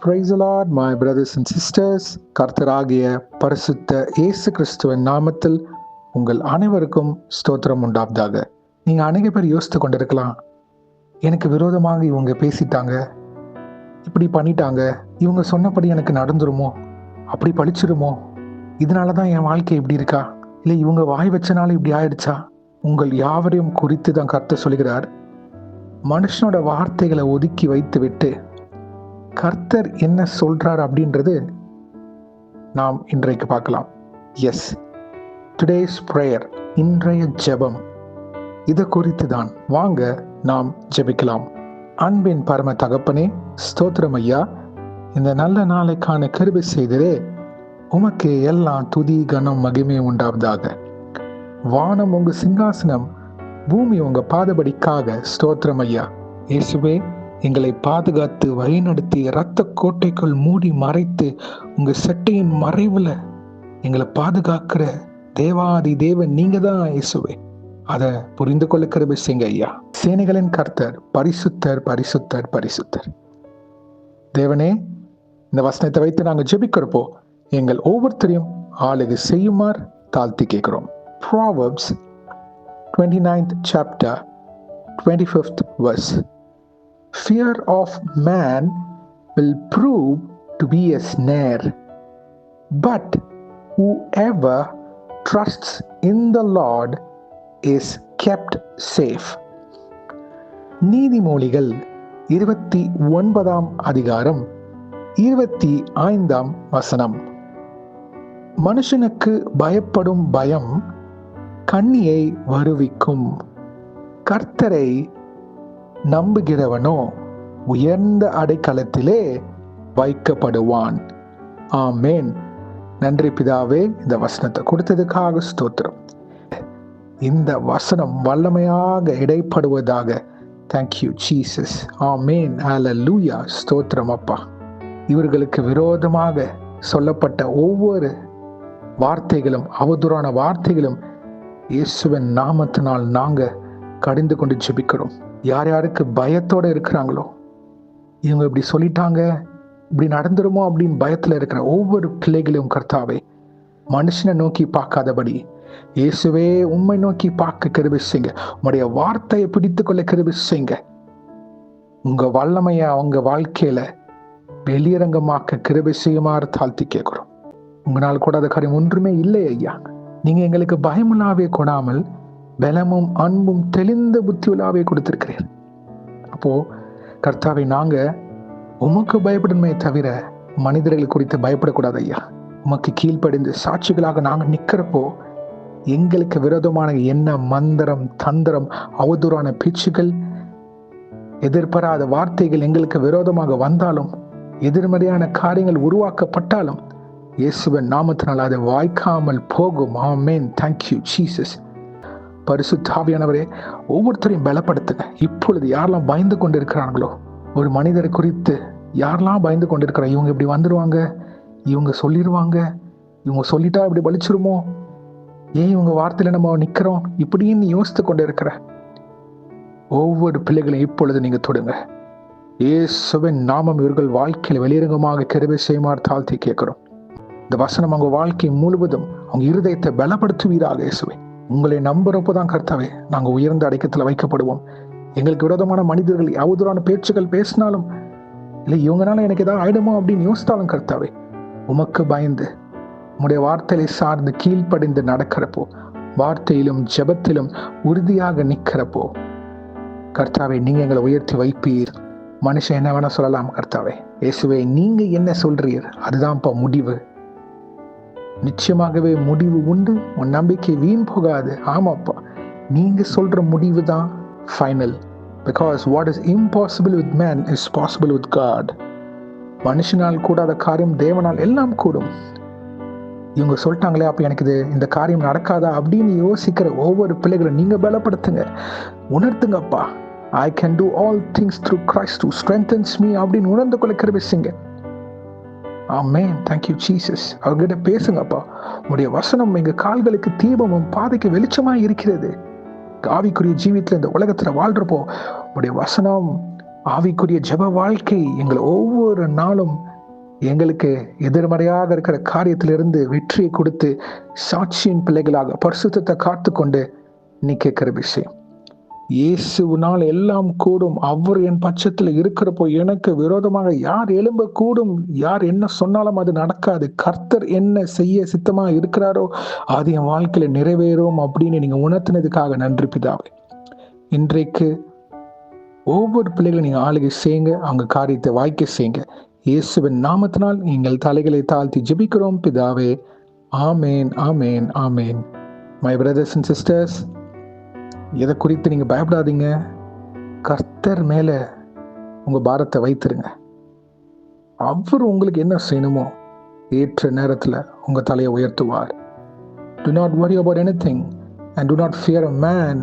Praise the Lord, my brothers and sisters. கர்த்தராகிய பரிசுத்த இயேசு கிறிஸ்துவின் நாமத்தில் உங்கள் அனைவருக்கும் ஸ்தோத்திரம் உண்டாவதாக. நீங்க அநேக பேர் யோசித்து கொண்டிருக்கலாம், எனக்கு விரோதமாக இவங்க பேசிட்டாங்க, இப்படி பண்ணிட்டாங்க, இவங்க சொன்னபடி எனக்கு நடந்துருமோ, அப்படி பழிச்சிருமோ, இதனால தான் என் வாழ்க்கை இப்படி இருக்கா, இல்லை இவங்க வாய் வச்சனால இப்படி ஆயிடுச்சா? உங்கள் யாவரையும் குறித்து தான் கர்த்தர் சொல்கிறார். மனுஷனோட வார்த்தைகளை ஒதுக்கி வைத்து விட்டு கர்த்தர் என்ன சொல்றார் அப்படின்றது நாம் இன்றைக்கு பார்க்கலாம். எஸ், டுடேஸ் பிரேயர், இன்றைய ஜெபம், இதை குறித்து தான். வாங்க நாம் ஜெபிக்கலாம். அன்பின் பரம தகப்பனே, ஸ்தோத்திரம் ஐயா. இந்த நல்ல நாளைக்கான கிருபை செய்ததே, உமக்கு எல்லாம் துதி கனம் மகிமை உண்டாவதாக. வானம் உங்க சிங்காசனம், பூமி உங்க பாதபடிக்காக. ஸ்தோத்திரம் ஐயா. இயேசுவே, எங்களை பாதுகாத்து வழிநடத்தி இரத்த கோட்டைக்குள் மூடி மறைத்து உங்க சட்டையின் மறைவுல எங்களை பாதுகாக்கிற தேவாதி தேவன் நீங்க தான் இயேசுவே. அதை புரிந்து கொள்ள கிருபை செய்யுங்க ஐயா. சேனைகளின் கர்த்தர் பரிசுத்தர் பரிசுத்தர் பரிசுத்தர். தேவனே, இந்த வசனத்தை வைத்து நாங்கள் ஜெபிக்கிறப்போ எங்கள் ஒவ்வொருத்தரையும் ஆளுகை செய்யுமாறு தாழ்த்தி கேட்கிறோம். Proverbs 29th chapter 25th verse. Fear of man will prove to be a snare, but whoever trusts in the Lord is kept safe. நீதிமொழிகள் 29ஆம் அதிகாரம் 25ஆம் வசனம். மனுஷனுக்கு பயப்படும் பயம் கண்ணியை வருவிக்கும், கர்த்தரை நம்புகிறவனோ உயர்ந்த அடைக்கலத்திலே வைக்கப்படுவான். ஆமேன். நன்றி பிதாவே, இந்த வசனத்தை கொடுத்ததுக்காக ஸ்தோத்திரம். இந்த வசனம் வல்லமையாக இடைப்படுவதாக. Thank you Jesus. ஆமேன். ஹல்லேலூயா. ஸ்தோத்திரம் அப்பா. இவர்களுக்கு விரோதமாக சொல்லப்பட்ட ஒவ்வொரு வார்த்தைகளும், அவதூறான வார்த்தைகளும் இயேசுவின் நாமத்தினால் நாங்க கடிந்து கொண்டு ஜெபிக்கிறோம். யார் யாருக்கு பயத்தோட இருக்கிறாங்களோ, இவங்க இப்படி சொல்லிட்டாங்க, இப்படி நடந்துருமோ அப்படின்னு பயத்துல இருக்கிற ஒவ்வொரு பிள்ளைகளையும் கர்த்தாவே, மனுஷனை நோக்கி பார்க்காதபடி இயேசுவே உம்மை நோக்கி பார்க்க கிருபை செய்யுங்க. உம்முடைய வார்த்தையை பிடித்து கொள்ள கிருபை செய்யுங்க. உங்க வல்லமையை அவங்க வாழ்க்கையில வெளியரங்கமாக்க கிருபை செய்யுமாறு தாழ்த்தி கேட்கிறோம். உங்களால் கூடாத காரியம் ஒன்றுமே இல்லை ஐயா. நீங்க எங்களுக்கு பயமுள்ளாவே கொடாமல் பலமும் அன்பும் தெளிந்த புத்தியுள்ளாவே கொடுத்திருக்கிறீர். அப்போ கர்த்தாவை, நாங்க உமக்கு பயப்படணுமே தவிர மனிதர்கள் குறித்து பயப்படக்கூடாது ஐயா. உமக்கு கீழ்ப்படிந்து சாட்சிகளாக நாங்க நிக்கிறப்போ எங்களுக்கு விரோதமான என்ன மந்திரம், தந்திரம், அவதூறான பேச்சுகள், எதிர்பாராத வார்த்தைகள் எங்களுக்கு விரோதமாக வந்தாலும், எதிர்மறையான காரியங்கள் உருவாக்கப்பட்டாலும் இயேசுவின் நாமத்தினால் அதை வாய்க்காமல் போகும். ஆமென். Thank you Jesus. பரிசுத்த ஆவியானவரே, ஒவ்வொருத்தரையும் பலப்படுத்துங்க. இப்பொழுது யாரெல்லாம் பயந்து கொண்டு இருக்கிறாங்களோ, ஒரு மனிதரை குறித்து யாரெல்லாம் பயந்து கொண்டு இருக்கிறாங்க, இவங்க இப்படி வந்துடுவாங்க, இவங்க சொல்லிடுவாங்க, இவங்க சொல்லிட்டா இப்படி பலிச்சிருமோ, ஏன் இவங்க வார்த்தையில நம்ம நிக்கிறோம், இப்படின்னு யோசித்து கொண்டு இருக்கிற ஒவ்வொரு பிள்ளைகளையும் இப்பொழுது நீங்க தொடுங்க. இயேசுவின் நாமம் இவர்கள் வாழ்க்கையில் வெளியரங்கமாக கிருபை செய்யுமாறு தாழ்த்தி கேட்கிறோம். இந்த வசனம் அவங்க வாழ்க்கை முழுவதும் அவங்க இருதயத்தை பலப்படுத்துவீராக இயேசுவே. உங்களை நம்புறப்போதான் கர்த்தாவே நாங்க உயர்ந்த அடைக்கத்துல வைக்கப்படுவோம். எங்களுக்கு விரோதமான மனிதர்கள் அவதூறான பேச்சுகள் பேசினாலும், இல்லை இவங்கனால எனக்கு ஏதாவது ஆயிடுமோ அப்படின்னு யோசித்தாலும் கர்த்தாவே, உமக்கு பயந்து உம்முடைய வார்த்தையை சார்ந்து கீழ்ப்படிந்து நடக்கிறப்போ, வார்த்தையிலும் ஜெபத்திலும் உறுதியாக நிற்கிறப்போ கர்த்தாவே, நீங்க எங்களை உயர்த்தி வைப்பீர். மனுஷன் என்ன வேணா சொல்லலாம் கர்த்தாவே, இயேசுவே நீங்க என்ன சொல்றீர் அதுதான்ப்பா முடிவு. நிச்சயமாகவே முடிவு உண்டு. உன் நம்பிக்கை வீண் போகாது. ஆமாப்பா, நீங்க சொல்ற முடிவு தான் final. Because what is impossible with man is possible with God. மனுஷனால் கூடாத காரியம் தேவனால் எல்லாம் கூடும். இவங்க சொல்லிட்டாங்களே, அப்ப எனக்கு இந்த காரியம் நடக்காதா அப்படின்னு யோசிக்கிற ஒவ்வொரு பிள்ளைகளும் நீங்க பலப்படுத்துங்க, உணர்த்துங்கப்பா. I can do all things through Christ who strengthens me அப்படின்னு உணர்ந்து கொள்ள கிருபை செய்யுங்க. ஆமென். Thank you Jesus. அவர்கிட்ட பேசுங்கப்பா. உடைய வசனம் எங்க கால்களுக்கு தீபமும் பாதைக்கு வெளிச்சமா இருக்கிறது. ஆவிக்குரிய ஜீவித்துல இந்த உலகத்துல வாழ்றப்போ உடைய வசனம், ஆவிக்குரிய ஜெப வாழ்க்கை எங்களை ஒவ்வொரு நாளும் எங்களுக்கு எதிர்மறையாக இருக்கிற காரியத்திலிருந்து வெற்றியை கொடுத்து சாட்சியின் பிள்ளைகளாக பரிசுத்தத்தை காத்து கொண்டு நீ கேட்கிற விஷயம். இயேசுவினால் எல்லாம் கூடும். அவர் என் பட்சத்தில் இருக்கிறப்போ எனக்கு விரோதமாக யார் எழும்ப கூடும்? யார் என்ன சொன்னாலும் அது நடக்காது. கர்த்தர் என்ன செய்ய சித்தமா இருக்கிறாரோ அது என் வாழ்க்கையில நிறைவேறும் அப்படின்னு நீங்க உணர்த்தினதுக்காக நன்றி பிதாவே. இன்றைக்கு ஒவ்வொரு பிள்ளைகளும் நீங்க ஆளுகை செய்யுங்க, அவங்க காரியத்தை வாய்க்க செய்யுங்க. இயேசுவின் நாமத்தினால் நீங்கள் தலைகளை தாழ்த்தி ஜெபிக்கிறோம் பிதாவே. ஆமேன், ஆமேன், ஆமேன். மை பிரதர்ஸ் அண்ட் சிஸ்டர்ஸ், எதை குறித்து நீங்க பயப்படாதீங்க. கர்த்தர் மேல உங்க பாரத்தை வைத்திருங்க. அவர் உங்களுக்கு என்ன செய்யணுமோ ஏற்ற நேரத்துல உங்க தலையை உயர்த்துவார். Do not worry about anything and do not fear a man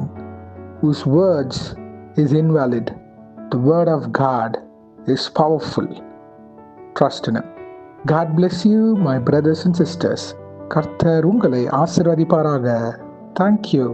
whose words is invalid. The word of God is powerful. Trust in him. God bless you, my brothers and sisters. கர்த்தர் உங்களை ஆசீர்வதிப்பாராக. Thank you.